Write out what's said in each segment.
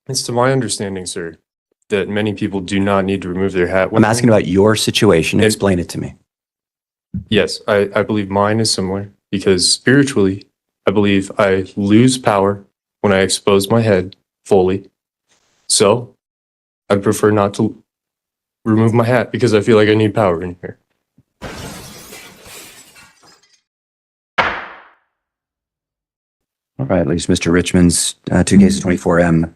It's to my understanding, sir, that many people do not need to remove their hat. I'm asking about your situation. And- Explain it to me. Yes, I believe mine is similar because spiritually, I believe I lose power when I expose my head fully. So I'd prefer not to remove my hat because I feel like I need power in here. All right, at least Mr. Richmond's two cases, 24M,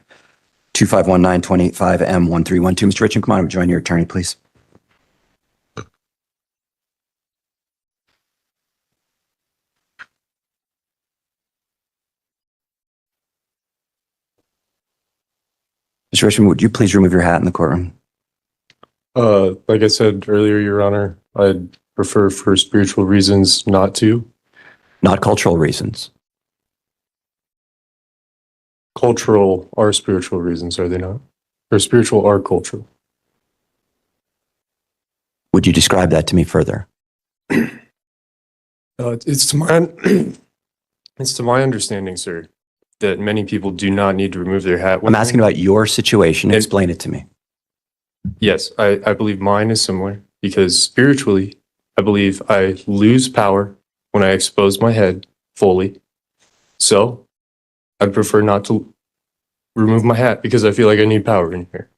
2519, 25M, 1312. Mr. Richmond, come on, join your attorney, please. Mr. Richmond, would you please remove your hat in the courtroom? Like I said earlier, Your Honor, I'd prefer for spiritual reasons not to. Not cultural reasons. Cultural are spiritual reasons, are they not? Or spiritual are cultural. Would you describe that to me further? It's to my it's to my understanding, sir, that many people do not need to remove their hat. I'm asking about your situation. And- Explain it to me. Yes, I believe mine is similar because spiritually, I believe I lose power when I expose my head fully. So I'd prefer not to remove my hat because I feel like I need power in here.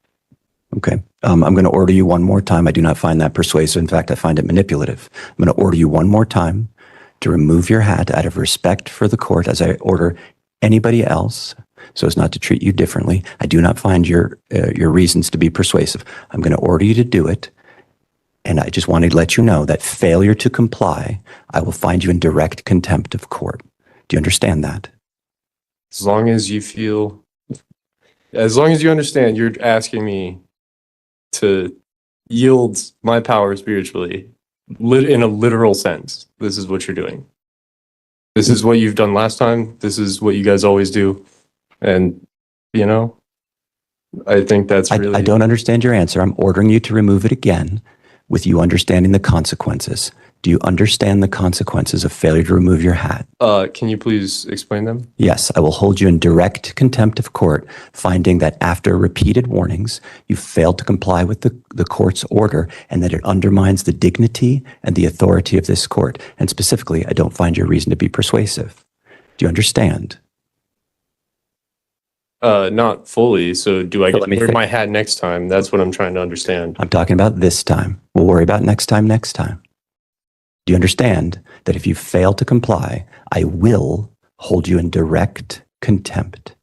Okay. I'm going to order you one more time. I do not find that persuasive. In fact, I find it manipulative. I'm going to order you one more time to remove your hat out of respect for the court as I order anybody else so as not to treat you differently. I do not find your reasons to be persuasive. I'm going to order you to do it. And I just wanted to let you know that failure to comply, I will find you in direct contempt of court. Do you understand that? As long as you feel, as long as you understand, you're asking me to yield my power spiritually in a literal sense. This is what you're doing. This is what you've done last time. This is what you guys always do. And, you know, I think that's really... I don't understand your answer. I'm ordering you to remove it again with you understanding the consequences. Do you understand the consequences of failure to remove your hat? Can you please explain them? Yes, I will hold you in direct contempt of court, finding that after repeated warnings, you failed to comply with the court's order and that it undermines the dignity and the authority of this court. And specifically, I don't find your reason to be persuasive. Do you understand? Not fully. So do I So get let me to wear think. my hat next time? That's what I'm trying to understand. I'm talking about this time. We'll worry about next time. Do you understand that if you fail to comply, I will hold you in direct contempt?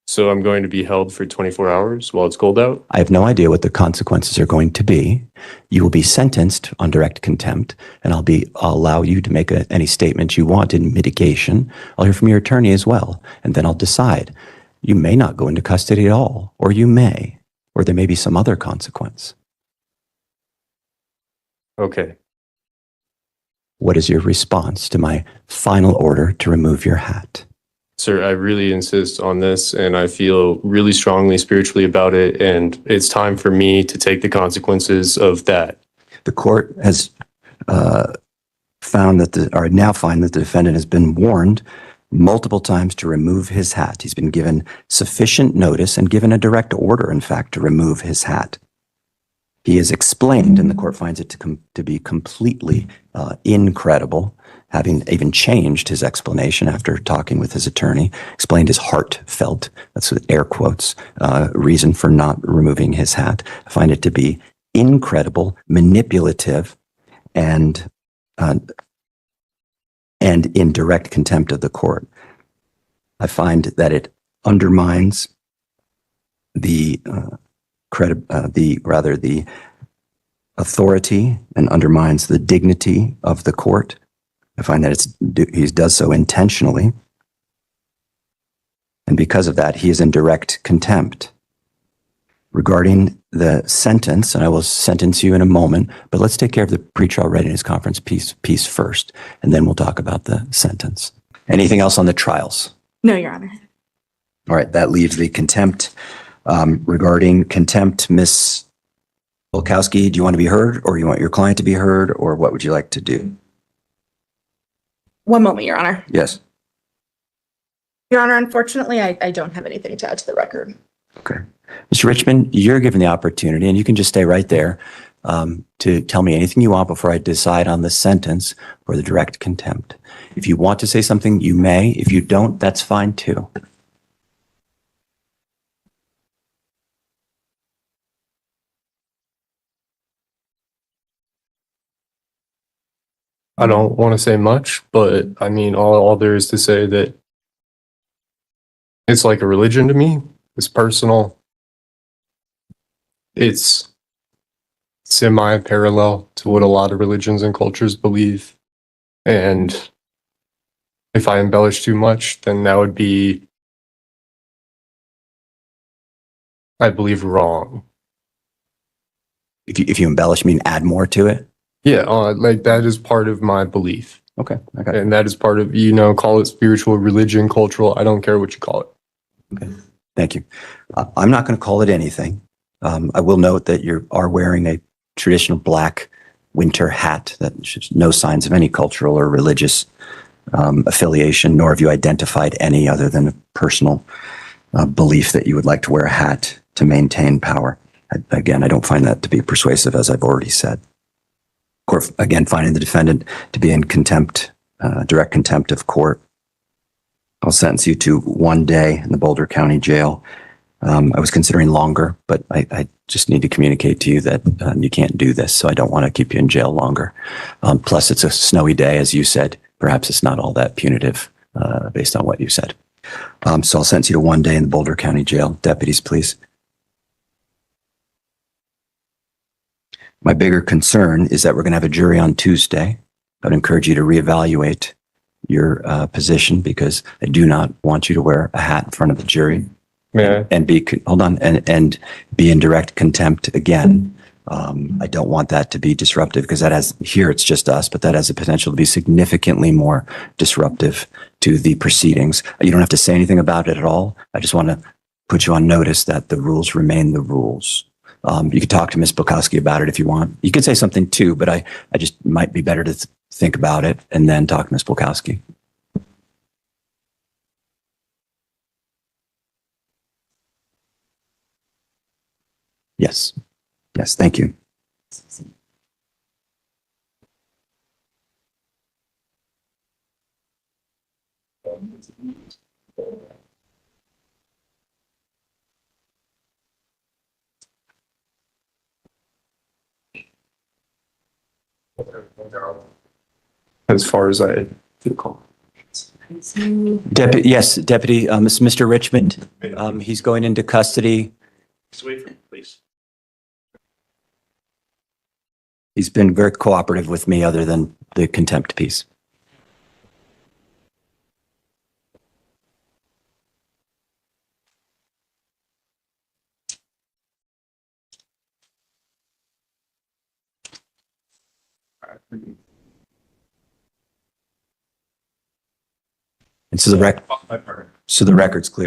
So I'm going to be held for 24 hours while it's cold out? I have no idea what the consequences are going to be. You will be sentenced on direct contempt, and I'll allow you to make any statement you want in mitigation. I'll hear from your attorney as well, and then I'll decide. You may not go into custody at all, or you may, or there may be some other consequence. Okay. What is your response to my final order to remove your hat? Sir, I really insist on this, and I feel really strongly spiritually about it, and it's time for me to take the consequences of that. The court has now find that the defendant has been warned multiple times to remove his hat. He's been given sufficient notice and given a direct order, in fact, to remove his hat. He has explained, and the court finds it to be completely incredible, having even changed his explanation after talking with his attorney, explained his heartfelt, that's with air quotes, reason for not removing his hat. I find it to be incredible, manipulative, and in direct contempt of the court. I find that it undermines the authority and undermines the dignity of the court. I find that he does so intentionally. And because of that, he is in direct contempt. Regarding the sentence, and I will sentence you in a moment, but let's take care of the pretrial readiness conference piece first, and then we'll talk about the sentence. Anything else on the trials? No, Your Honor. All right, that leaves the contempt. Regarding contempt, Ms. Volkowski, do you want to be heard, or you want your client to be heard, or what would you like to do? One moment, Your Honor. Yes. Your Honor, unfortunately, I don't have anything to add to the record. Okay. Mr. Richmond, you're given the opportunity, and you can just stay right there, to tell me anything you want before I decide on the sentence for the direct contempt. If you want to say something, you may. If you don't, that's fine too. I don't want to say much, but I mean, all there is to say that it's like a religion to me. It's personal. It's semi-parallel to what a lot of religions and cultures believe. And if I embellish too much, then that would be, I believe, wrong. If you embellish, mean add more to it. Yeah, like that is part of my belief. Okay. Okay. And that is part of, call it spiritual, religion, cultural. I don't care what you call it. Okay. Thank you. I'm not going to call it anything. I will note that you are wearing a traditional black winter hat that shows no signs of any cultural or religious affiliation, nor have you identified any other than a personal belief that you would like to wear a hat to maintain power. Again, I don't find that to be persuasive, as I've already said. Court, again, finding the defendant to be in contempt, direct contempt of court. I'll sentence you to 1 day in the Boulder County Jail. I was considering longer, but I just need to communicate to you that you can't do this, so I don't want to keep you in jail longer. Plus, it's a snowy day, as you said. Perhaps it's not all that punitive based on what you said. So I'll sentence you to 1 day in the Boulder County Jail. Deputies, please. My bigger concern is that we're going to have a jury on Tuesday. I'd encourage you to reevaluate your position, because I do not want you to wear a hat in front of the jury. Yeah. And be be in direct contempt again. I don't want that to be disruptive, because that has, here it's just us, but that has the potential to be significantly more disruptive to the proceedings. You don't have to say anything about it at all. I just want to put you on notice that the rules remain the rules. You could talk to Ms. Bukowski about it if you want. You could say something too, but I just might be better to think about it and then talk to Ms. Bukowski. Yes. Yes, thank you. As far as I recall. Deputy, yes, Deputy, Mr. Richmond, he's going into custody. Just wait for me, please. He's been very cooperative with me, other than the contempt piece. And so the record's clear.